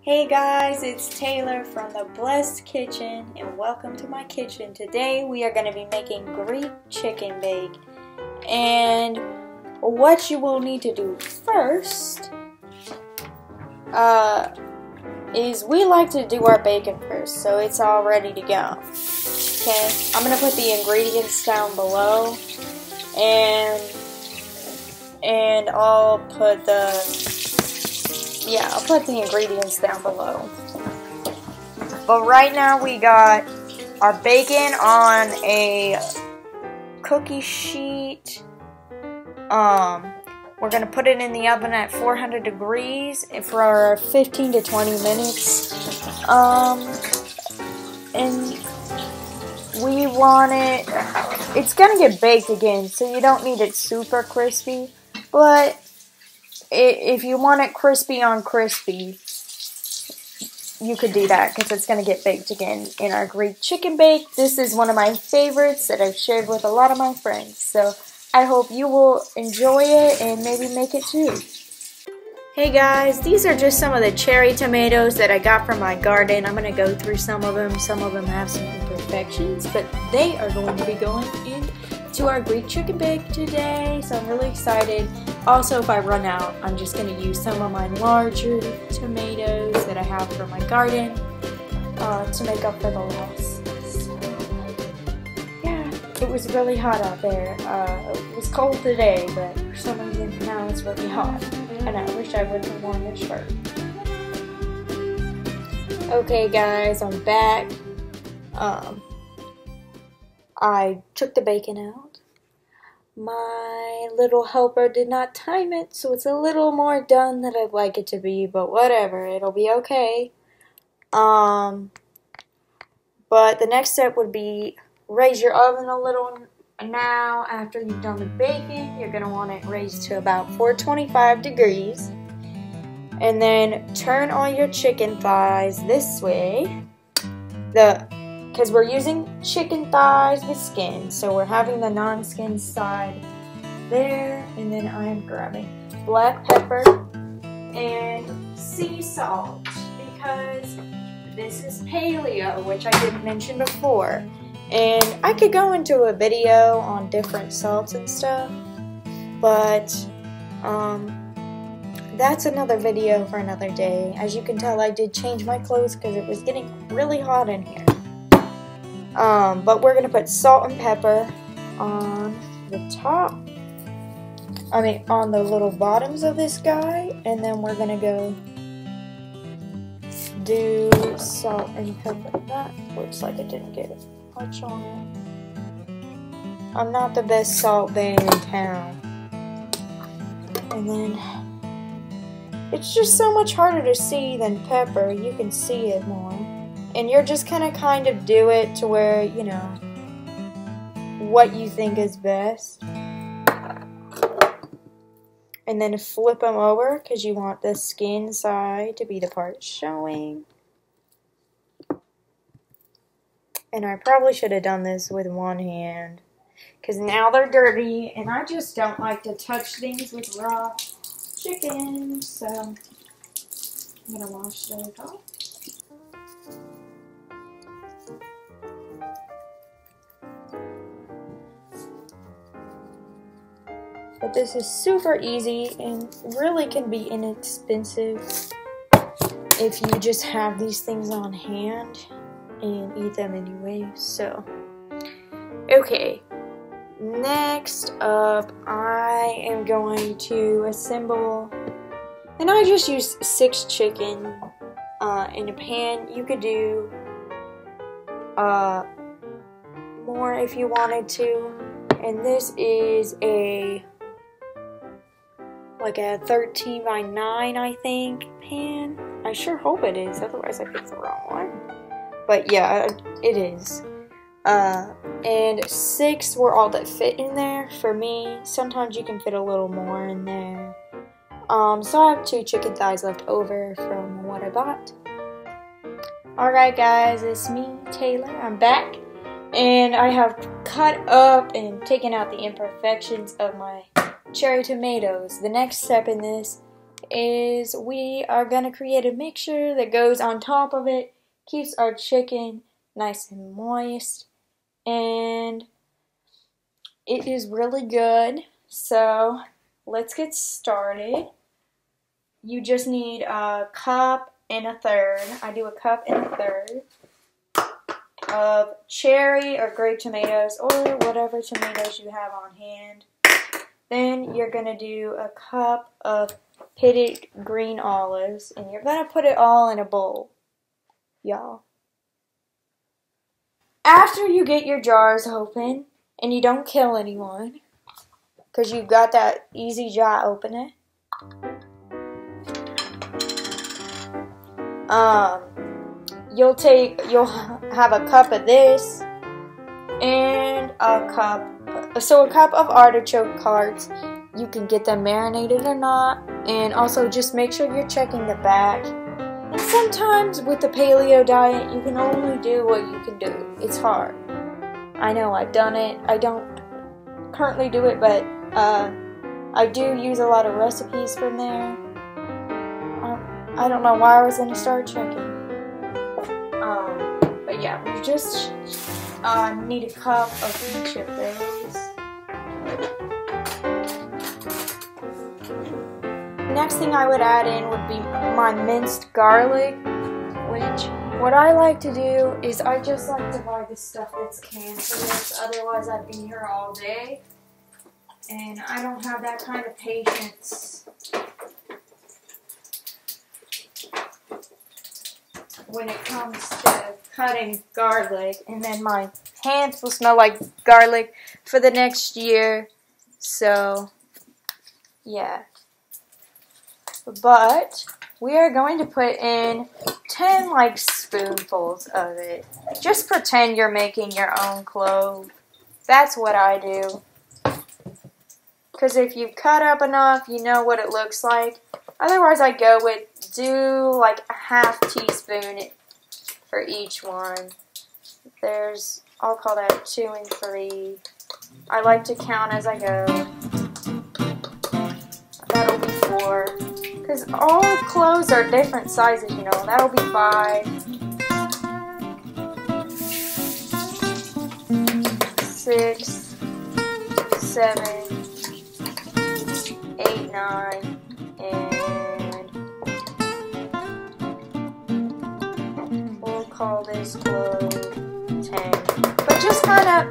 Hey guys, it's Taylor from the Blessed Kitchen and welcome to my kitchen. Today we are going to be making Greek chicken bake, and what you will need to do first is we like to do our bacon first, so it's all ready to go. Okay, I'm going to put the ingredients down below and I'll put the ingredients down below. But right now we got our bacon on a cookie sheet. We're gonna put it in the oven at 400 degrees for 15 to 20 minutes. And we want it's gonna get baked again, so you don't need it super crispy, but if you want it crispy on crispy, you could do that because it's going to get baked again in our Greek chicken bake. This is one of my favorites that I've shared with a lot of my friends, so I hope you will enjoy it and maybe make it too. Hey guys, these are just some of the cherry tomatoes that I got from my garden. I'm going to go through some of them. Some of them have some imperfections, but they are going to be going into our Greek chicken bake today, so I'm really excited. Also, if I run out, I'm just going to use some of my larger tomatoes that I have from my garden to make up for the loss. So, yeah, it was really hot out there. It was cold today, but for some reason now it's really hot. And I wish I would have worn this shirt. Okay guys, I'm back. I took the bacon out. My little helper did not time it, so it's a little more done than I'd like it to be, but whatever, it'll be okay. But the next step would be raise your oven a little. Now, after you've done the bacon, you're going to want it raised to about 425 degrees. And then turn all your chicken thighs this way. Because we're using chicken thighs with skin, so we're having the non-skin side there, and then I'm grabbing black pepper and sea salt because this is paleo, which I didn't mention before. And I could go into a video on different salts and stuff, but that's another video for another day. As you can tell, I did change my clothes because it was getting really hot in here. But we're going to put salt and pepper on the top, on the little bottoms of this guy, and then we're going to go do salt and pepper. That looks like it didn't get much on it. I'm not the best salt bae in town. And then, it's just so much harder to see than pepper. You can see it more. And you're just gonna kind of do it to where, you know, what you think is best. And then flip them over because you want the skin side to be the part showing. And I probably should have done this with one hand because now they're dirty and I just don't like to touch things with raw chicken. So I'm gonna wash those off. But this is super easy and really can be inexpensive if you just have these things on hand and eat them anyway. So, okay. Next up, I am going to assemble, and I just used 6 chicken in a pan. You could do more if you wanted to. And this is like a 13 by 9, I think, pan. I sure hope it is, otherwise I picked the wrong one. But yeah, it is. And 6 were all that fit in there for me. Sometimes you can fit a little more in there. So I have 2 chicken thighs left over from what I bought. Alright guys, it's me, Taylor. I'm back. And I have cut up and taken out the imperfections of my cherry tomatoes. The next step in this is we are going to create a mixture that goes on top of it, keeps our chicken nice and moist, and it is really good. So let's get started. You just need a cup and a third. I do a cup and a third of cherry or grape tomatoes or whatever tomatoes you have on hand. Then you're going to do a cup of pitted green olives, and you're going to put it all in a bowl, y'all. After you get your jars open and you don't kill anyone, because you've got that easy jar opener, you'll have a cup of this and a cup of artichoke hearts. You can get them marinated or not, and also just make sure you're checking the back. And sometimes with the paleo diet, you can only do what you can do. It's hard. I know, I've done it. I don't currently do it, but I do use a lot of recipes from there. I don't know why I was going to start checking. But yeah, we just need a cup of each of those. Next thing I would add in would be my minced garlic, which what I like to do is I just like to buy the stuff that's canned for this, otherwise I'd be here all day, and I don't have that kind of patience when it comes to cutting garlic, and then my hands will smell like garlic for the next year, so yeah. But we are going to put in 10 spoonfuls of it. Just pretend you're making your own clove. That's what I do. Because if you cut up enough, you know what it looks like. Otherwise, I go with a half teaspoon for each one. I'll call that 2 and 3. I like to count as I go. That'll be 4. Because all cloves are different sizes, you know. That'll be 5. 6, 7, 8, 9, and we'll call this clove 10. But just kind of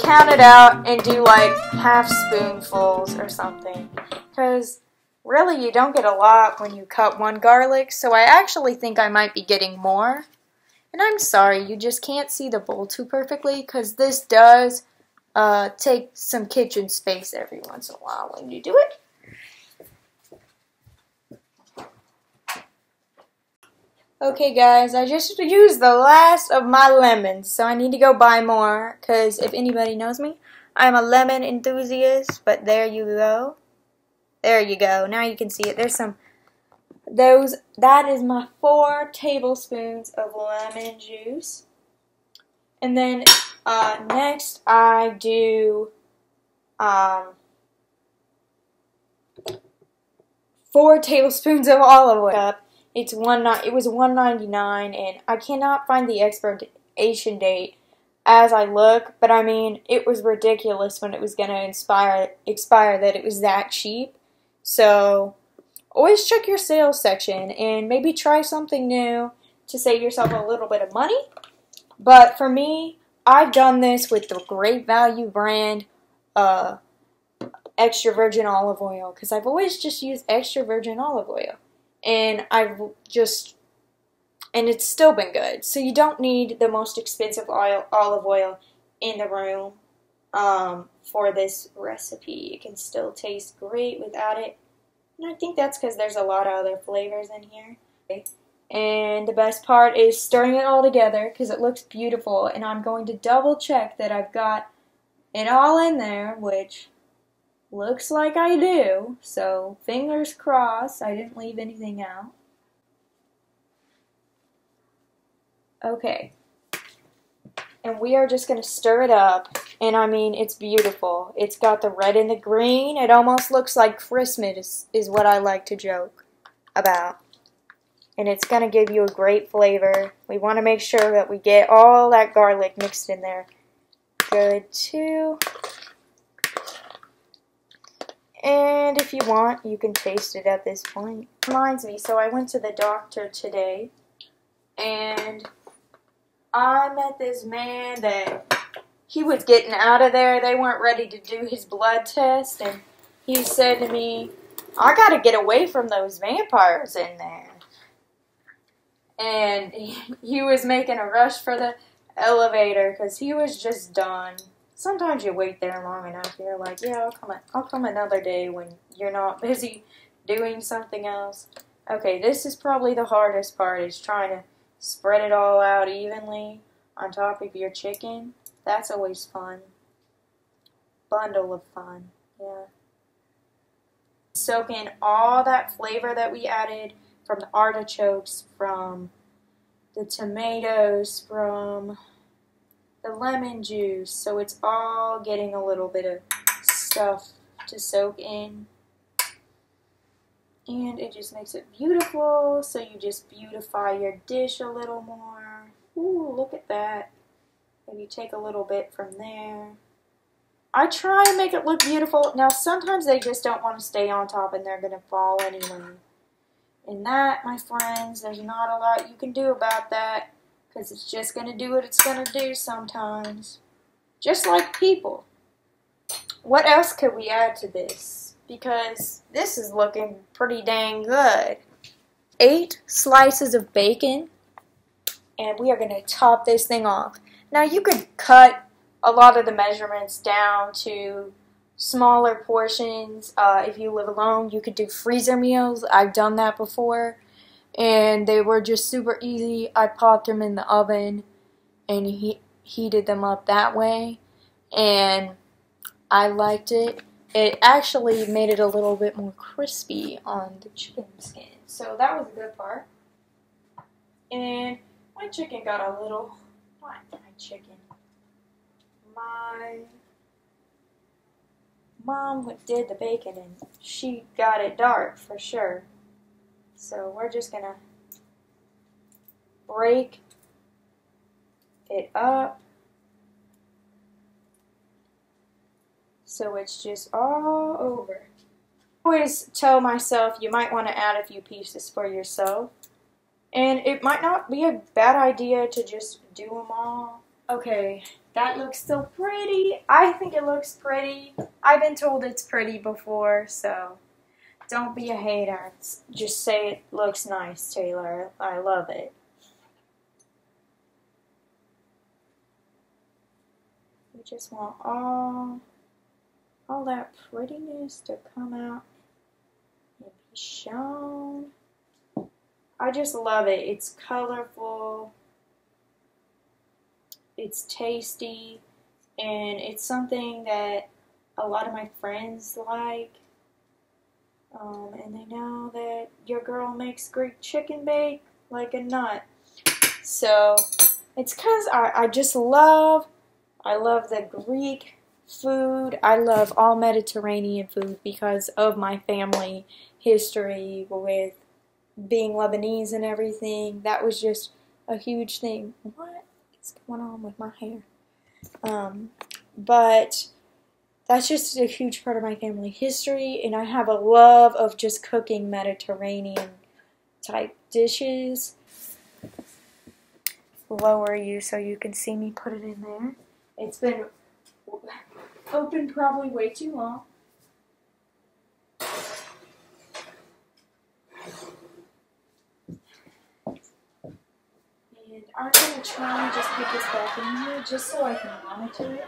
count it out and do half spoonfuls or something. Because really, you don't get a lot when you cut one garlic, so I actually think I might be getting more. And I'm sorry, you just can't see the bowl too perfectly, because this does take some kitchen space every once in a while when you do it. Okay guys, I just used the last of my lemons, so I need to go buy more, because if anybody knows me, I'm a lemon enthusiast, but there you go. There you go. Now you can see it. That is my 4 tablespoons of lemon juice. And then next I do 4 tablespoons of olive oil. It was $1.99, and I cannot find the expiration date as I look, but I mean, it was ridiculous when it was going to expire that it was that cheap. So, always check your sales section and maybe try something new to save yourself a little bit of money. But for me, I've done this with the Great Value brand extra virgin olive oil, because I've always just used extra virgin olive oil. And it's still been good. So you don't need the most expensive olive oil in the room. For this recipe. It can still taste great without it. And I think that's because there's a lot of other flavors in here. And the best part is stirring it all together because it looks beautiful. And I'm going to double check that I've got it all in there, which looks like I do. So fingers crossed I didn't leave anything out. Okay. And we are just going to stir it up. And I mean, it's beautiful. It's got the red and the green. It almost looks like Christmas is what I like to joke. about. And it's going to give you a great flavor. We want to make sure that we get all that garlic mixed in there. Good too. And if you want, you can taste it at this point. Reminds me, so I went to the doctor today, and I met this man that he was getting out of there. They weren't ready to do his blood test, and he said to me, I got to get away from those vampires in there. And he was making a rush for the elevator because he was just done. Sometimes you wait there long enough, you're like, yeah, I'll come another day when you're not busy doing something else. Okay, this is probably the hardest part, is trying to spread it all out evenly on top of your chicken. That's always fun. Bundle of fun, yeah. Soak in all that flavor that we added from the artichokes, from the tomatoes, from the lemon juice, so it's all getting a little bit of stuff to soak in, and it just makes it beautiful. So you just beautify your dish a little more. Ooh, look at that. Maybe take a little bit from there. I try and make it look beautiful. Now sometimes they just don't want to stay on top and they're going to fall anyway. And that, my friends, there's not a lot you can do about that, because it's just going to do what it's going to do sometimes. Just like people. What else could we add to this? Because this is looking pretty dang good. 8 slices of bacon, and we are going to top this thing off. Now you could cut a lot of the measurements down to smaller portions. If you live alone, you could do freezer meals. I've done that before, and they were just super easy. I popped them in the oven and heated them up that way, and I liked it. It actually made it a little bit more crispy on the chicken skin, so that was a good part. And my chicken got a little, my mom did the bacon and she got it dark for sure. So we're just gonna break it up so it's just all over. I always tell myself you might want to add a few pieces for yourself, and it might not be a bad idea to just do them all. Okay, that looks so pretty. I think it looks pretty. I've been told it's pretty before, so don't be a hater. Just say it looks nice, Taylor. I love it. We just want all that prettiness to come out and be shown. I just love it. It's colorful. It's tasty, and it's something that a lot of my friends like, and they know that your girl makes Greek chicken bake like a nut. So it's because I love the Greek food. I love all Mediterranean food because of my family history with being Lebanese and everything. That was just a huge thing. What is going on with my hair? But that's just a huge part of my family history, and I have a love of just cooking Mediterranean type dishes. Lower you so you can see me put it in there. It's been open probably way too long. And I'm going to try and just put this back in here just so I can monitor it.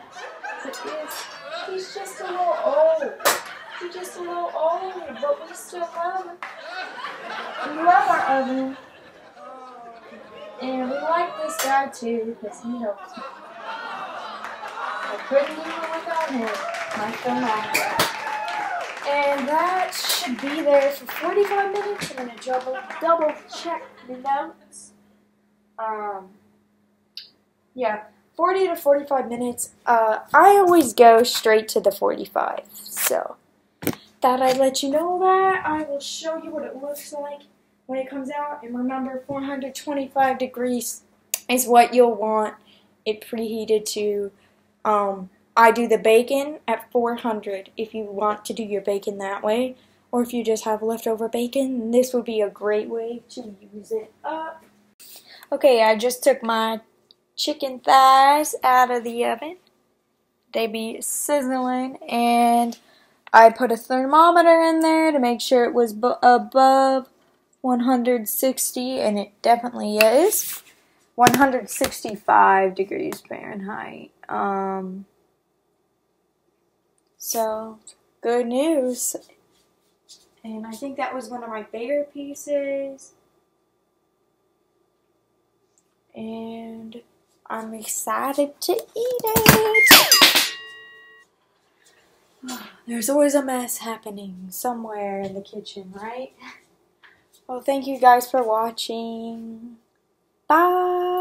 He's just a little old. He's just a little old, but we still love him. We love our oven. And we like this guy too because he helps me. I couldn't do it without him. My thermometer. And that should be there for 45 minutes. I'm going to double check the notes. Yeah, 40 to 45 minutes. I always go straight to the 45. So thought I'd let you know that. I will show you what it looks like when it comes out. And remember, 425 degrees is what you'll want it preheated to. I do the bacon at 400 if you want to do your bacon that way. Or if you just have leftover bacon, this would be a great way to use it up. Okay, I just took my chicken thighs out of the oven. They be sizzling, and I put a thermometer in there to make sure it was above 160, and it definitely is. 165 degrees Fahrenheit. So, good news. And I think that was one of my bigger pieces. And I'm excited to eat it. There's always a mess happening somewhere in the kitchen, right? Well, thank you guys for watching. Bye.